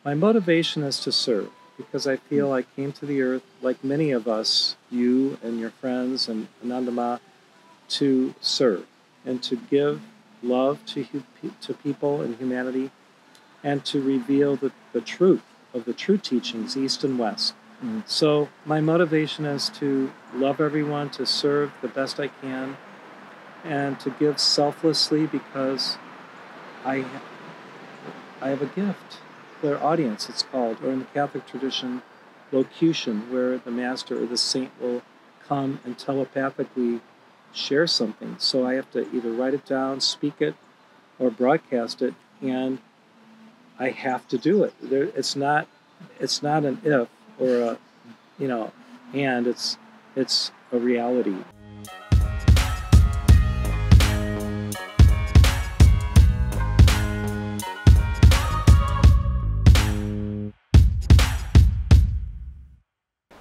My motivation is to serve because I feel I came to the earth, like many of us, you and your friends and Anandama, to serve and to give love to people and humanity and to reveal the truth of the true teachings, East and West. So my motivation is to love everyone, to serve the best I can, and to give selflessly because I have a gift. Their audience, it's called, or in the Catholic tradition, locution, where the master or the saint will come and telepathically share something. So I have to either write it down, speak it, or broadcast it, and I have to do it. It's not an if or a and it's a reality.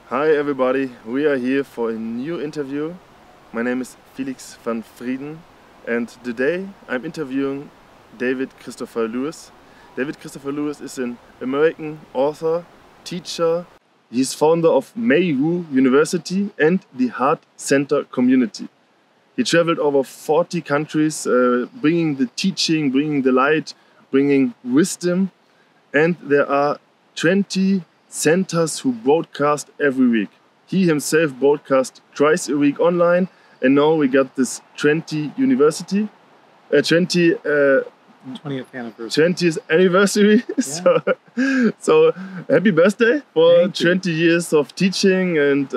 Hi everybody, we are here for a new interview. My name is Felix van Frieden and today I'm interviewing David Christopher Lewis. David Christopher Lewis is an American author, teacher. He's founder of Mayhew University and the Heart Center community. He traveled over 40 countries, bringing the teaching, bringing the light, bringing wisdom, and there are 20 centers who broadcast every week. He himself broadcasts twice a week online, and now we got this 20th anniversary. Yeah. so happy birthday for Thank you. 20 years of teaching, and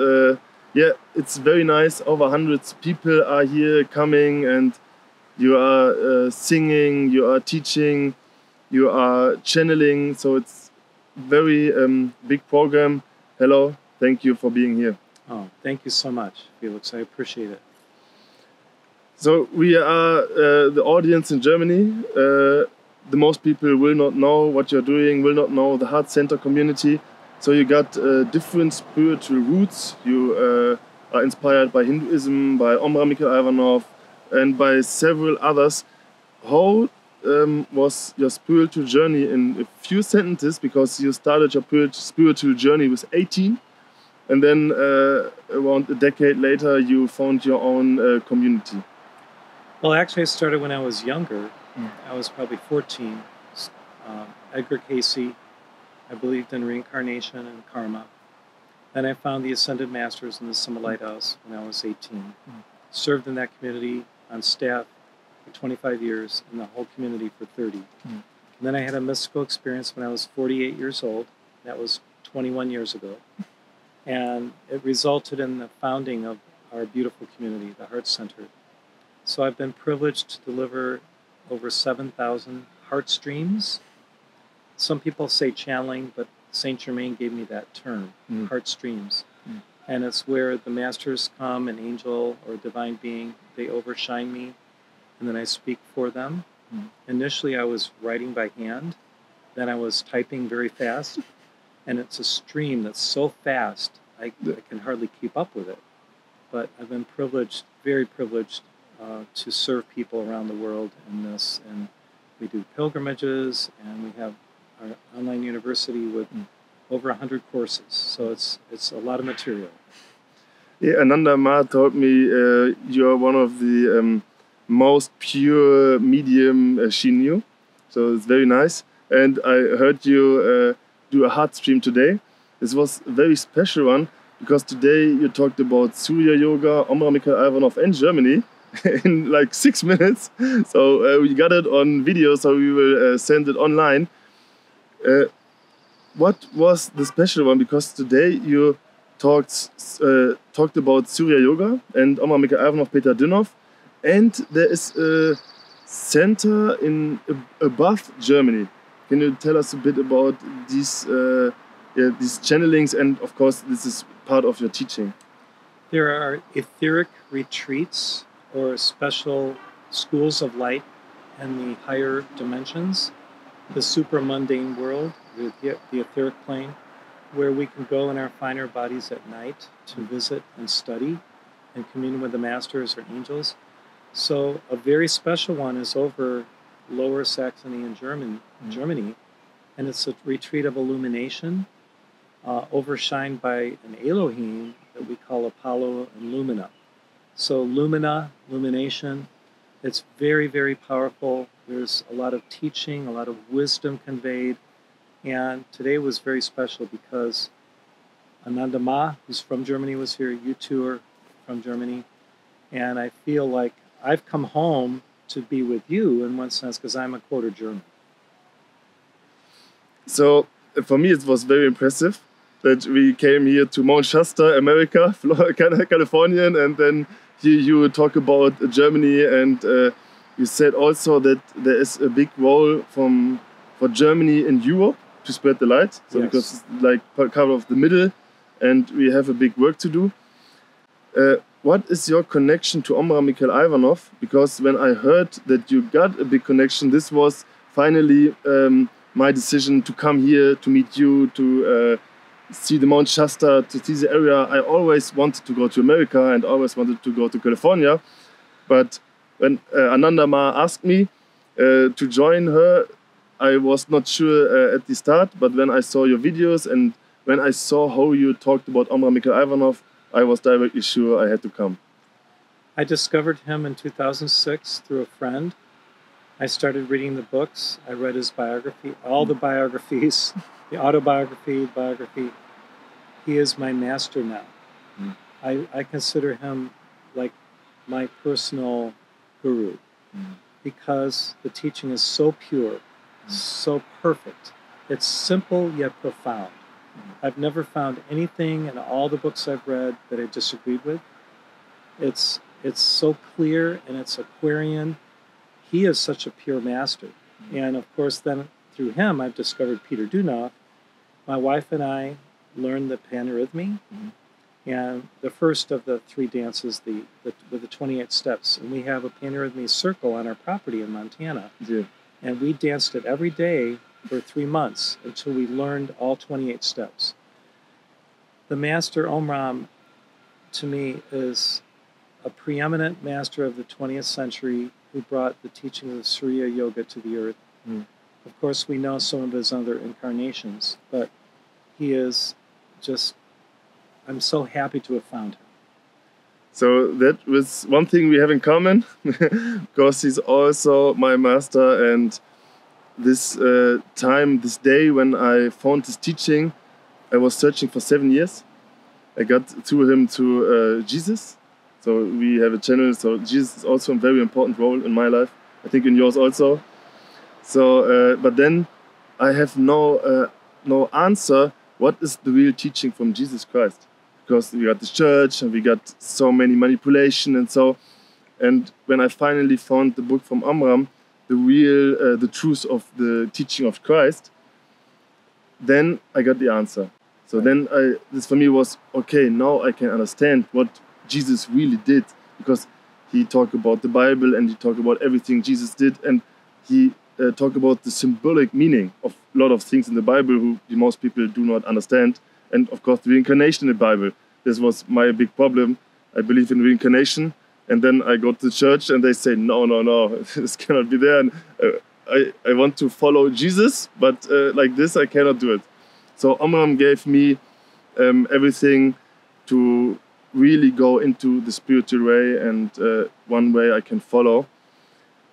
yeah, it's very nice. Over hundreds people are here coming, and you are singing, you are teaching, you are channeling, so it's very big program. Hello, thank you for being here. Oh, thank you so much, Felix. I appreciate it. So we are the audience in Germany. The most people will not know what you're doing, will not know the Heart Center community. So you got different spiritual roots. You are inspired by Hinduism, by Omraam Mikhaël Aïvanhov, and by several others. How was your spiritual journey in a few sentences, because you started your spiritual journey with 18, and then around a decade later you found your own community? Well, actually, I started when I was younger. I was probably 14. Edgar Cayce, I believed in reincarnation and karma. Then I found the Ascended Masters in the Summer Lighthouse when I was 18. Served in that community on staff for 25 years, and the whole community for 30. And then I had a mystical experience when I was 48 years old. That was 21 years ago. And it resulted in the founding of our beautiful community, the Heart Center. So I've been privileged to deliver over 7,000 heart streams. Some people say channeling, but Saint Germain gave me that term, heart streams. And it's where the masters come, an angel or a divine being, they overshine me, and then I speak for them. Initially I was writing by hand, then I was typing very fast, and it's a stream that's so fast I can hardly keep up with it. But I've been privileged, very privileged, to serve people around the world in this, and we do pilgrimages, and we have our online university with over 100 courses, so it's a lot of material. Yeah, Ananda Ma told me you're one of the most pure medium she knew, so it's very nice. And I heard you do a heart stream today. This was a very special one, because today you talked about Surya Yoga, Omraam Mikhaël Aïvanhov, and Germany in like 6 minutes. So we got it on video, so we will send it online. What was the special one? Because today you talked about Surya Yoga and Omraam Mikhaël Aïvanhov, Peter Dünhoff, and there is a center in above Germany. Can you tell us a bit about these channelings? And of course, this is part of your teaching. There are etheric retreats or special schools of light in the higher dimensions, the supramundane world, the etheric plane, where we can go in our finer bodies at night to visit and study and commune with the masters or angels. So a very special one is over Lower Saxony in Germany, and it's a retreat of illumination, overshined by an Elohim that we call Apollo and Lumina. So Lumina, illumination, it's very, very powerful. There's a lot of teaching, a lot of wisdom conveyed. And today was very special because Ananda Ma, who's from Germany, was here. You two are from Germany. And I feel like I've come home to be with you in one sense because I'm a quarter German. So for me, it was very impressive that we came here to Mount Shasta, America, Californian, and then here you talk about Germany, and you said also that there is a big role for Germany in Europe to spread the light. So Yes. because it's like kind of the middle, and we have a big work to do. What is your connection to Omraam Mikhail Ivanov? Because when I heard that you got a big connection, this was finally my decision to come here, to meet you, to see the Mount Shasta, to see the area. I always wanted to go to America and always wanted to go to California. But when Ananda Ma asked me to join her, I was not sure at the start. But when I saw your videos and when I saw how you talked about Omraam Mikhail Ivanov, I was directly sure I had to come. I discovered him in 2006 through a friend. I started reading the books. I read his biography, all the biographies, the autobiography, biography. He is my master now. I consider him like my personal guru because the teaching is so pure, so perfect. It's simple yet profound. I've never found anything in all the books I've read that I disagreed with. It's so clear and it's Aquarian. He is such a pure master. And of course, then through him, I've discovered Peter Dunoff. My wife and I learned the Panarrhythmy, and the first of the three dances, with the 28 steps. And we have a Panarrhythmy circle on our property in Montana. Yeah. And we danced it every day for 3 months until we learned all 28 steps. The master Omraam, to me, is a preeminent master of the 20th century who brought the teaching of Surya Yoga to the earth. Of course, we know some of his other incarnations, but he is just, I'm so happy to have found him. So that was one thing we have in common, because he's also my master. And this this day when I found his teaching, I was searching for 7 years. I got through him to Jesus. So we have a channel. So Jesus is also a very important role in my life. I think in yours also. So, but then I have no answer. What is the real teaching from Jesus Christ? Because we got the church and we got so many manipulation and so. And when I finally found the book from Omraam, the truth of the teaching of Christ, then I got the answer. So then this for me was, okay, now I can understand what Jesus really did, because he talked about the Bible and he talked about everything Jesus did, and he talked about the symbolic meaning of a lot of things in the Bible who most people do not understand. And of course, the reincarnation in the Bible. This was my big problem. I believe in reincarnation. And then I go to the church and they say, no, this cannot be there. And I want to follow Jesus, but like this, I cannot do it. So Omraam gave me everything to really go into the spiritual way, and one way I can follow.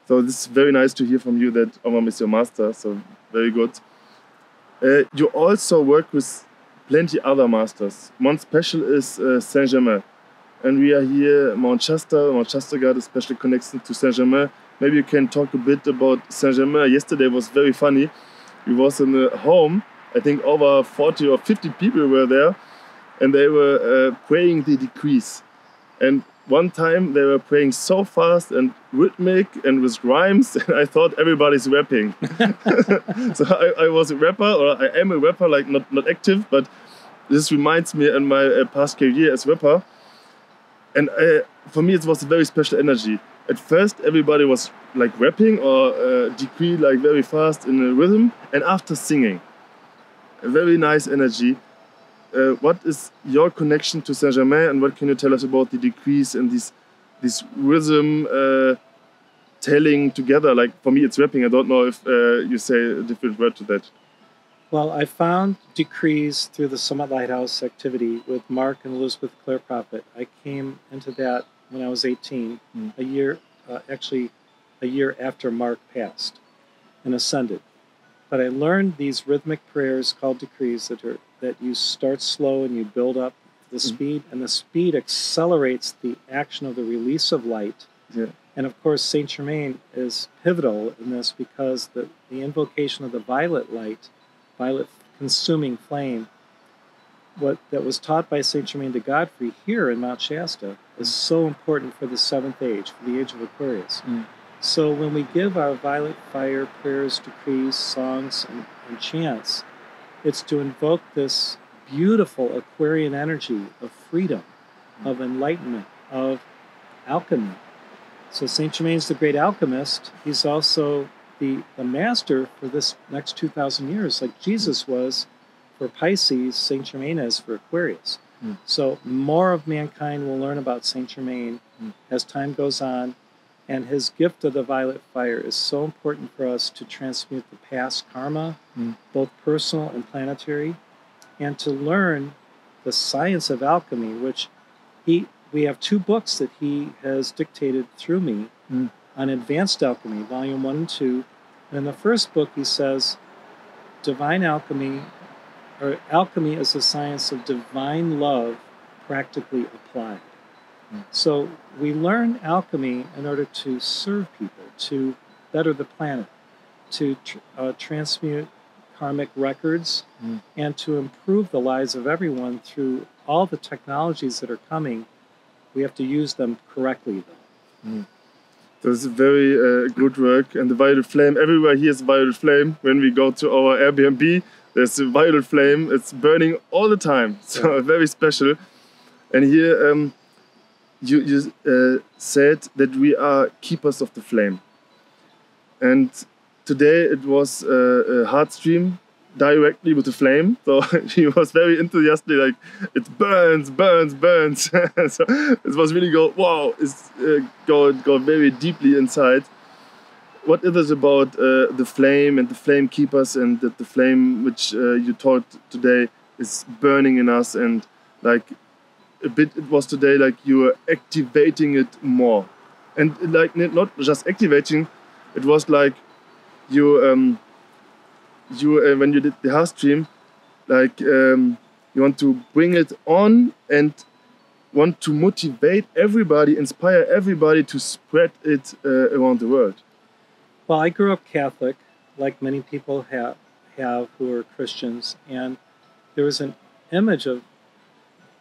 So this is very nice to hear from you that Omraam is your master, so very good. You also work with plenty other masters. One special is Saint-Germain. And we are here, Mount Shasta. Mount Shasta got a special connection to Saint-Germain. Maybe you can talk a bit about Saint-Germain. Yesterday was very funny. We was in a home. I think over 40 or 50 people were there. And they were praying the decrees. And one time they were praying so fast and rhythmic and with rhymes, and I thought everybody's rapping. So I was a rapper, or I am a rapper, like not active, but this reminds me in my past career as rapper. And for me it was a very special energy. At first everybody was like rapping or decree like very fast in a rhythm, and after singing. A very nice energy. What is your connection to Saint-Germain, and what can you tell us about the decrees and this rhythm telling together? Like for me, it's rapping. I don't know if you say a different word to that. Well, I found decrees through the Summit Lighthouse activity with Mark and Elizabeth Clare Prophet. I came into that when I was 18, a year, actually a year after Mark passed and ascended. But I learned these rhythmic prayers called decrees that you start slow and you build up the speed, and the speed accelerates the action of the release of light. Yeah. And of course, Saint Germain is pivotal in this because the invocation of the violet light, violet consuming flame, that was taught by Saint Germain de Godfrey here in Mount Shasta is so important for the seventh age, for the age of Aquarius. So when we give our violet fire prayers, decrees, songs, and chants, it's to invoke this beautiful Aquarian energy of freedom, of enlightenment, of alchemy. So Saint Germain's the great alchemist. He's also the master for this next 2,000 years, like Jesus was for Pisces, Saint Germain is for Aquarius. So more of mankind will learn about Saint Germain as time goes on, and his gift of the violet fire is so important for us to transmute the past karma, both personal and planetary, and to learn the science of alchemy, which we have 2 books that he has dictated through me on advanced alchemy, volume 1 and 2. And in the first book, he says, divine alchemy, or alchemy is the science of divine love practically applied. So we learn alchemy in order to serve people, to better the planet, to transmute karmic records, and to improve the lives of everyone through all the technologies that are coming. We have to use them correctly, though. That's very good work. And the violet flame, everywhere here is violet flame. When we go to our Airbnb, there's a violet flame. It's burning all the time. So very special. And here you said that we are keepers of the flame. And today it was a hard stream directly with the flame. So he was very enthusiastic, like it burns, burns, burns. So it was really wow, it's go very deeply inside. What is it about the flame and the flame keepers, and that the flame which you taught today is burning in us, and like a bit it was today like you were activating it more, and like not just activating, it was like you when you did the hard stream, like you want to bring it on and want to motivate everybody, inspire everybody to spread it around the world. Well, I grew up Catholic, like many people have who are Christians, and there was an image of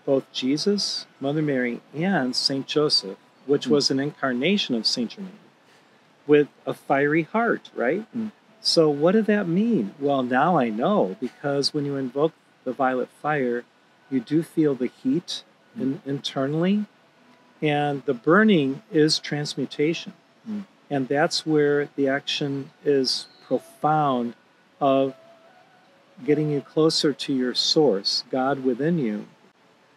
both Jesus, Mother Mary, and Saint Joseph, which was an incarnation of Saint Germain, with a fiery heart, right? So what did that mean? Well, now I know, because when you invoke the violet fire, you do feel the heat internally, and the burning is transmutation. And that's where the action is profound of getting you closer to your source, God within you.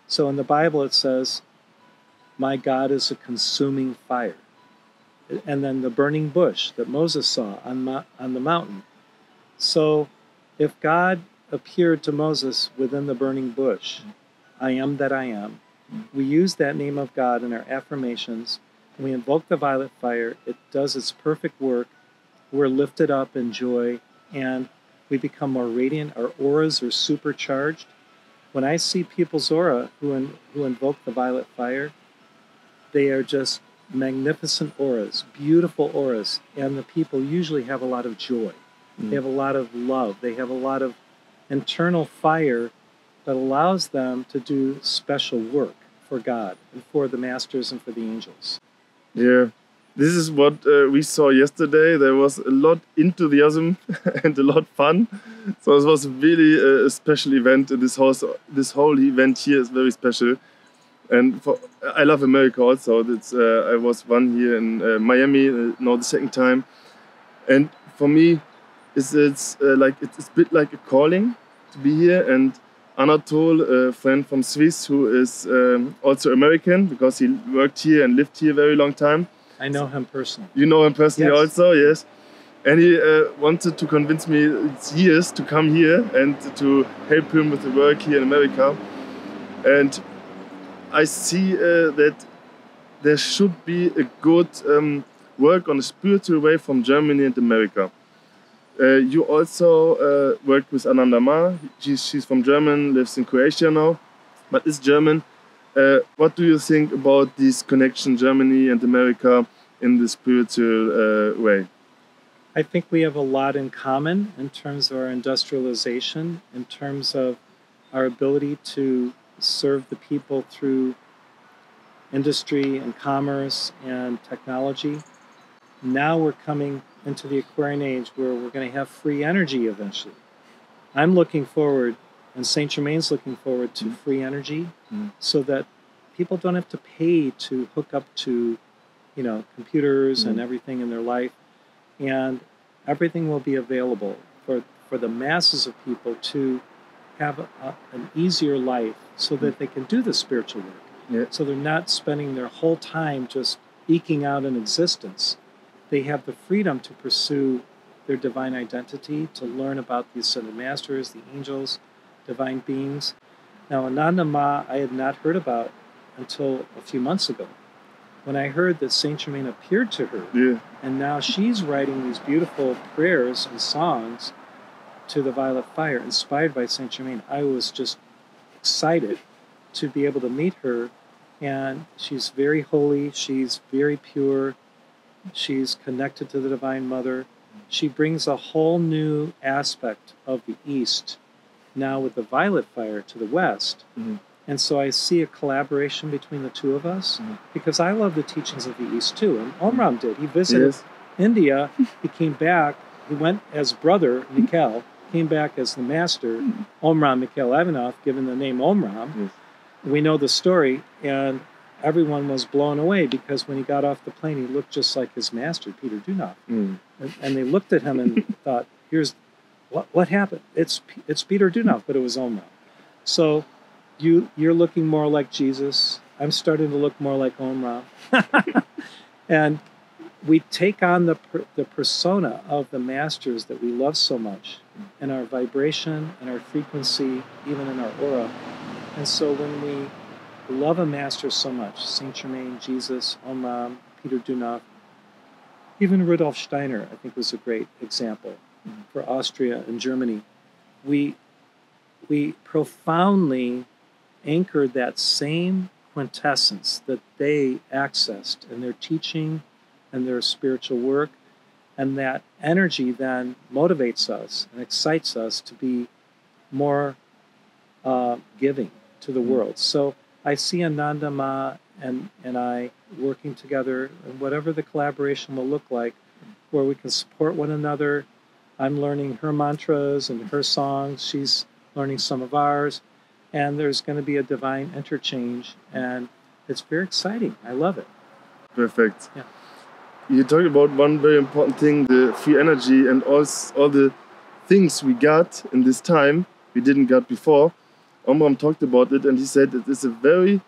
So in the Bible it says, my God is a consuming fire. And then the burning bush that Moses saw on the mountain. So if God appeared to Moses within the burning bush, I am that I am, we use that name of God in our affirmations, and we invoke the violet fire. It does its perfect work. We're lifted up in joy, and we become more radiant. Our auras are supercharged. When I see people's aura who invoke the violet fire, they are just magnificent auras, beautiful auras, and the people usually have a lot of joy. They have a lot of love. They have a lot of internal fire that allows them to do special work for God and for the masters and for the angels. Yeah, this is what we saw yesterday. There was a lot enthusiasm and a lot fun. So it was really a special event. This whole event here is very special. And I love America also. I was one here in Miami, now the second time. And for me, it's a bit like a calling to be here. And Anatol, a friend from Swiss, who is also American, because he worked here and lived here a very long time. I know him personally. You know him personally? Yes. Also, yes. And he wanted to convince me years to come here and to help him with the work here in America. And I see that there should be a good work on a spiritual way from Germany and America. You also work with Ananda Ma. She's from Germany, lives in Croatia now, but is German. What do you think about this connection, Germany and America, in the spiritual way? I think we have a lot in common in terms of our industrialization, in terms of our ability to serve the people through industry and commerce and technology. Now we're coming into the Aquarian age where we're going to have free energy eventually. I'm looking forward, and Saint Germain's looking forward to free energy, so that people don't have to pay to hook up to, computers and everything in their life. And everything will be available for the masses of people to have an easier life so that they can do the spiritual work. Yeah. So they're not spending their whole time just eking out an existence. They have the freedom to pursue their divine identity, to learn about the Ascended Masters, the angels, divine beings. Now, Ananda Ma I had not heard about until a few months ago, when I heard that Saint Germain appeared to her. Yeah. And now she's writing these beautiful prayers and songs to the Violet Fire, inspired by Saint Germain. I was just excited to be able to meet her. And she's very holy, she's very pure, she's connected to the Divine Mother. She brings a whole new aspect of the East, now with the Violet Fire to the West. And so I see a collaboration between the two of us, because I love the teachings of the East too. And Omram did. He visited India, he came back, he went as brother, Mikhail, came back as the master, Omram Mikhail Ivanov, given the name Omram. We know the story, and everyone was blown away because when he got off the plane, he looked just like his master, Peter Dunov. And they looked at him and thought, "Here's what happened. It's Peter Dunov," but it was Omram. So you're looking more like Jesus. I'm starting to look more like Omram. And we take on the persona of the masters that we love so much, and our vibration and our frequency, even in our aura. And so when we love a master so much, Saint Germain, Jesus, Omram, Peter Dunov, even Rudolf Steiner, I think, was a great example for Austria and Germany. We profoundly anchored that same quintessence that they accessed in their teaching and their spiritual work, and that energy then motivates us and excites us to be more giving to the world. So I see Ananda Ma and I working together, and whatever the collaboration will look like, where we can support one another. I'm learning her mantras and her songs. She's learning some of ours. And there's going to be a divine interchange. And it's very exciting. I love it. Perfect. Yeah. You talked about one very important thing, the free energy, and all the things we got in this time we didn't get before. Omram talked about it, and he said it is a very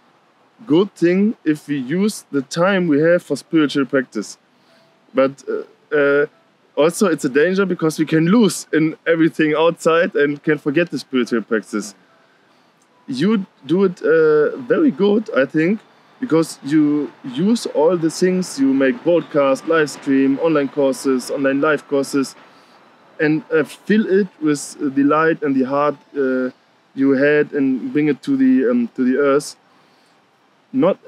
good thing if we use the time we have for spiritual practice. But also it's a danger because we can lose in everything outside and can forget the spiritual practice. You do it very good, I think, because you use all the things, you make broadcast, live stream, online courses, online live courses, and fill it with the light and the heart you had, and bring it to the earth. Not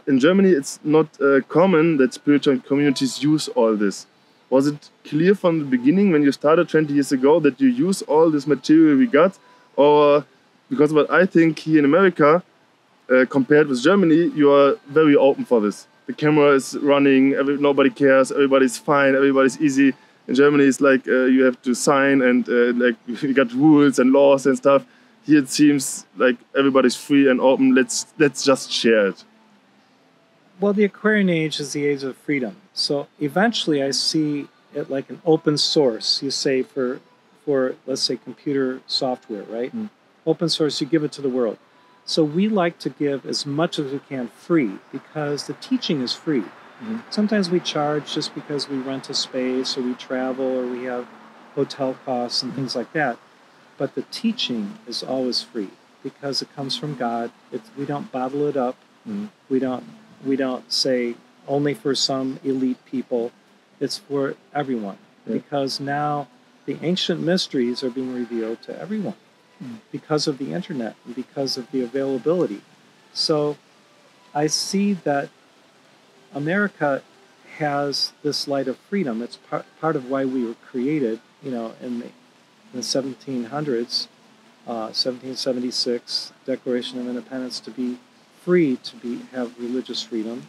in Germany, it's not common that spiritual communities use all this. Was it clear from the beginning when you started 20 years ago that you use all this material we got, or because what I think here in America, compared with Germany, you are very open for this. The camera is running, nobody cares, everybody's fine, everybody's easy. In Germany, it's like you have to sign, and like you got rules and laws and stuff. Here it seems like everybody's free and open. Let's just share it. Well, the Aquarian age is the age of freedom. So eventually I see it like an open source, you say, for let's say computer software, right? Open source, you give it to the world. So we like to give as much as we can free, because the teaching is free. Sometimes we charge just because we rent a space or we travel or we have hotel costs and things like that. But the teaching is always free because it comes from God. We don't bottle it up. We don't say only for some elite people. It's for everyone because now the ancient mysteries are being revealed to everyone because of the internet and because of the availability. So I see that America has this light of freedom. It's part of why we were created, in the 1700s, 1776 Declaration of Independence, to be free, have religious freedom.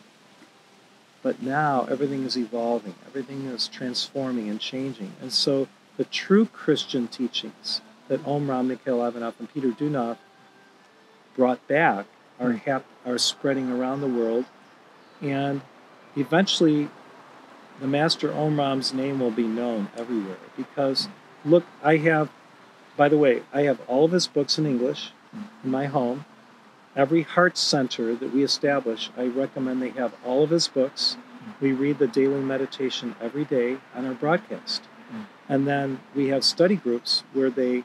But now everything is evolving, everything is transforming and changing. And so the true Christian teachings that Omraam, Mikhail Ivanov, and Peter Dunov brought back are spreading around the world. And eventually the Master Omraam's name will be known everywhere. Because, look, I have all of his books in English in my home. Every heart center that we establish, I recommend they have all of his books. We read the daily meditation every day on our broadcast. And then we have study groups where they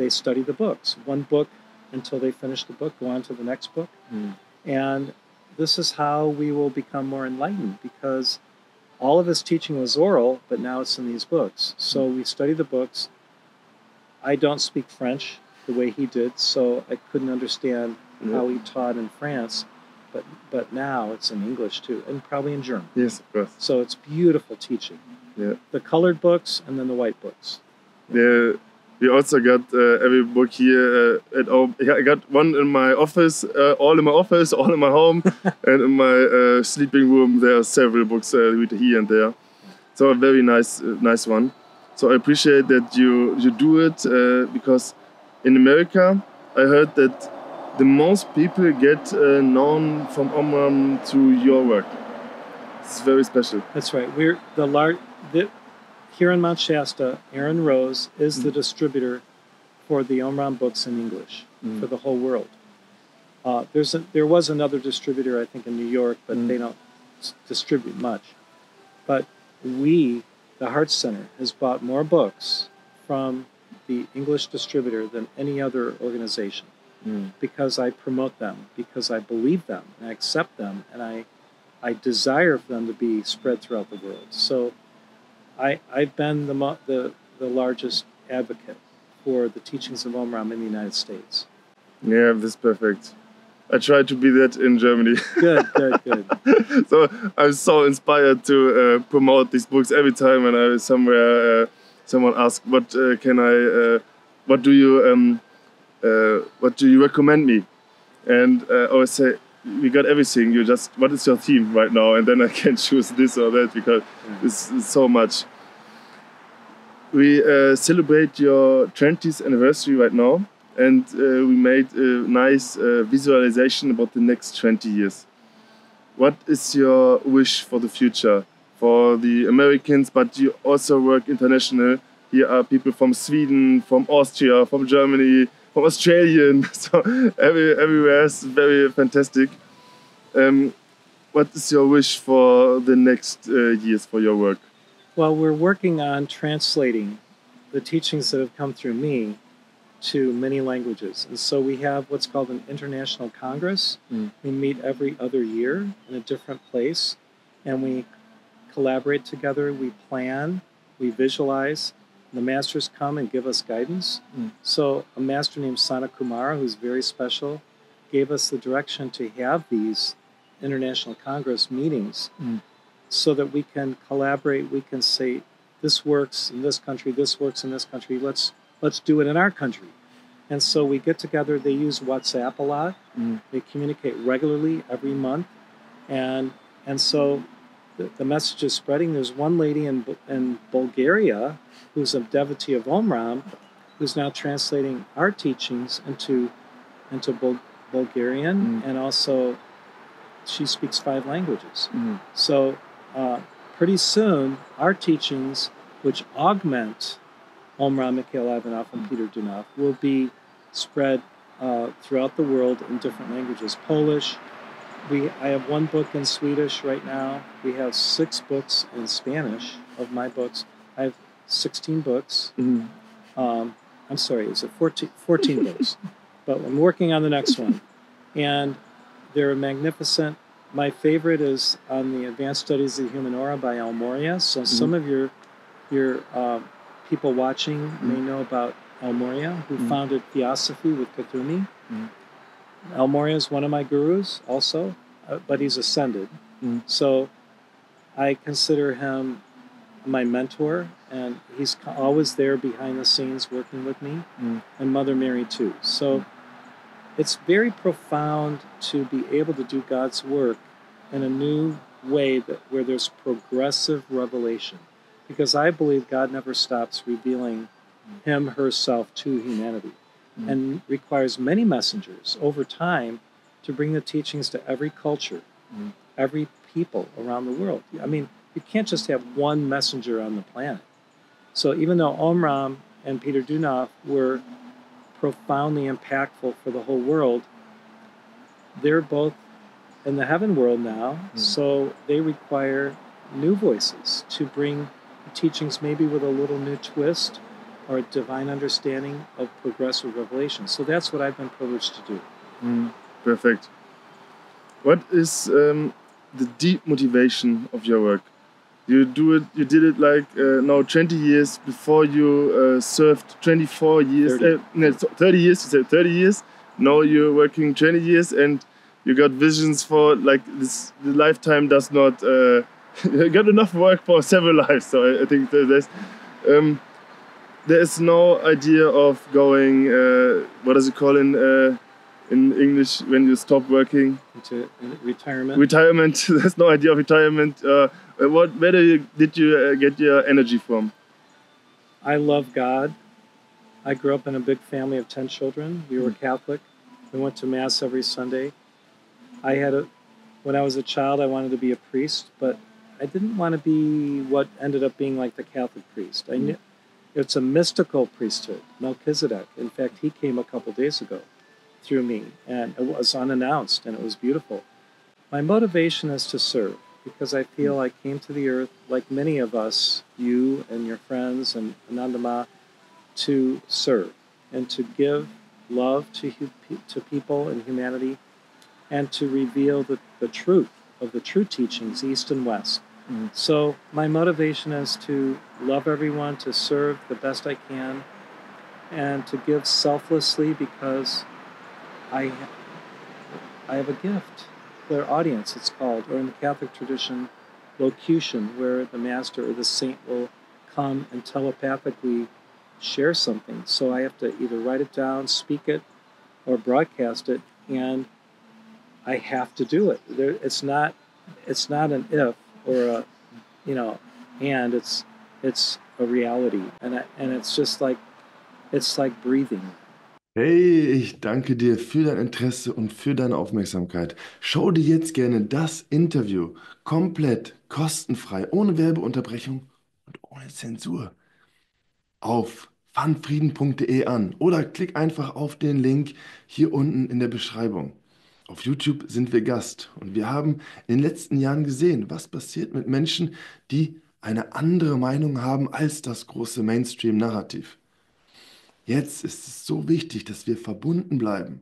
study the books. One book until they finish the book, go on to the next book. And this is how we will become more enlightened, because all of his teaching was oral, but now it's in these books. So we study the books. I don't speak French the way he did, so I couldn't understand how he taught in France, but now it's in English too, and probably in German. Yes, of course. So it's beautiful teaching. Yeah. The colored books and then the white books. Yeah. We also got every book here at home. I got one in my office, all in my office, all in my home, and in my sleeping room there are several books here and there. So a very nice one. So I appreciate that you do it because in America I heard that the most people get known from Omraam through your work. It's very special. That's right. We're here in Mount Shasta, Aaron Rose is the distributor for the Omraam books in English for the whole world. There was another distributor, I think, in New York, but they don't distribute much. But the Heart Center, has bought more books from the English distributor than any other organization because I promote them, because I believe them, and I accept them, and I desire for them to be spread throughout the world. So I've been the largest advocate for the teachings of Omraam in the United States. Yeah, that's perfect. I try to be that in Germany. Good. So I'm so inspired to promote these books every time when I somewhere someone asks, what do you recommend me? And I always say, we got everything. What is your theme right now? And then I can choose this or that because it's so much. We celebrate your 20th anniversary right now, and we made a nice visualization about the next 20 years. What is your wish for the future? For the Americans, but you also work international. Here are people from Sweden, from Austria, from Germany, from Australia. So everywhere is very fantastic. What is your wish for the next years for your work? Well, we're working on translating the teachings that have come through me to many languages. And so we have what's called an international congress. We meet every other year in a different place, and we collaborate together, we plan, we visualize. The masters come and give us guidance. So a master named Sana Kumara, who's very special, gave us the direction to have these international congress meetings so that we can collaborate. We can say, this works in this country, this works in this country, let's do it in our country. And so we get together. They use WhatsApp a lot. They communicate regularly every month. And so the message is spreading. There's one lady in Bulgaria who's a devotee of Omraam, who's now translating our teachings into Bulgarian, and also she speaks 5 languages. So pretty soon, our teachings, which augment Omraam, Mikhail Ivanov, and Peter Dunov, will be spread throughout the world in different languages: Polish, I have one book in Swedish right now. We have 6 books in Spanish of my books. I have 16 books. Mhm. I'm sorry, is it 14 books? But I'm working on the next one. And they're magnificent. My favorite is on the Advanced Studies of the Human Aura by Al Moria. So some of your people watching may know about Al Moria, who founded Theosophy with Kuthumi. Mhm. Al Moria is one of my gurus also, but he's ascended. Mhm. So I consider him my mentor, and he's always there behind the scenes working with me, Mhm. and Mother Mary too. So it's very profound to be able to do God's work in a new way where there's progressive revelation. Because I believe God never stops revealing Him, herself to humanity, and requires many messengers over time to bring the teachings to every culture, every people around the world. I mean, you can't just have one messenger on the planet. So even though Omram and Peter Dunoff were profoundly impactful for the whole world, they're both in the heaven world now, so they require new voices to bring teachings maybe with a little new twist or a divine understanding of progressive revelation. So that's what I've been privileged to do. Perfect. What is the deep motivation of your work? You did it like now 20 years before you served 24 years, 30. No, 30 years, you said 30 years. Now you're working 20 years and you got visions for like this, the lifetime does not, you got enough work for several lives. So I think there's no idea of going, what does it call in English when you stop working? Into retirement. Retirement. There's no idea of retirement. Where did you get your energy from? I love God. I grew up in a big family of 10 children. We were Catholic. We went to Mass every Sunday. When I was a child, I wanted to be a priest, but I didn't want to be what ended up being like the Catholic priest. I knew it's a mystical priesthood, Melchizedek. In fact, he came a couple days ago through me, and it was unannounced, and it was beautiful. My motivation is to serve, because I feel I came to the earth, like many of us, you and your friends and Anandama, to serve and to give love to people and humanity, and to reveal the truth of the true teachings, East and West. So my motivation is to love everyone, to serve the best I can, and to give selflessly, because I have a gift. Their audience, it's called, or in the Catholic tradition, locution, where the master or the saint will come and telepathically share something. So I have to either write it down, speak it, or broadcast it, and I have to do it. It's not an if or a and it's a reality, and it's just like breathing. Hey, ich danke dir für dein Interesse und für deine Aufmerksamkeit. Schau dir jetzt gerne das Interview komplett kostenfrei, ohne Werbeunterbrechung und ohne Zensur auf fanfrieden.de an oder klick einfach auf den Link hier unten in der Beschreibung. Auf YouTube sind wir Gast und wir haben in den letzten Jahren gesehen, was passiert mit Menschen, die eine andere Meinung haben als das große Mainstream-Narrativ. Jetzt ist es so wichtig, dass wir verbunden bleiben,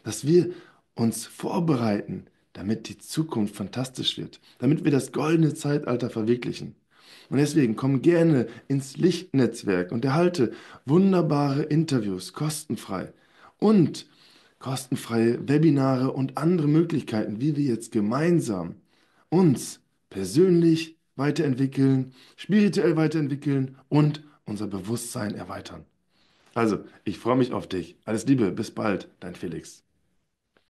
dass wir uns vorbereiten, damit die Zukunft fantastisch wird, damit wir das goldene Zeitalter verwirklichen. Und deswegen komm gerne ins Lichtnetzwerk und erhalte wunderbare Interviews kostenfrei und kostenfreie Webinare und andere Möglichkeiten, wie wir jetzt gemeinsam uns persönlich weiterentwickeln, spirituell weiterentwickeln und unser Bewusstsein erweitern. Also, ich freue mich auf dich. Alles Liebe, bis bald, dein Felix.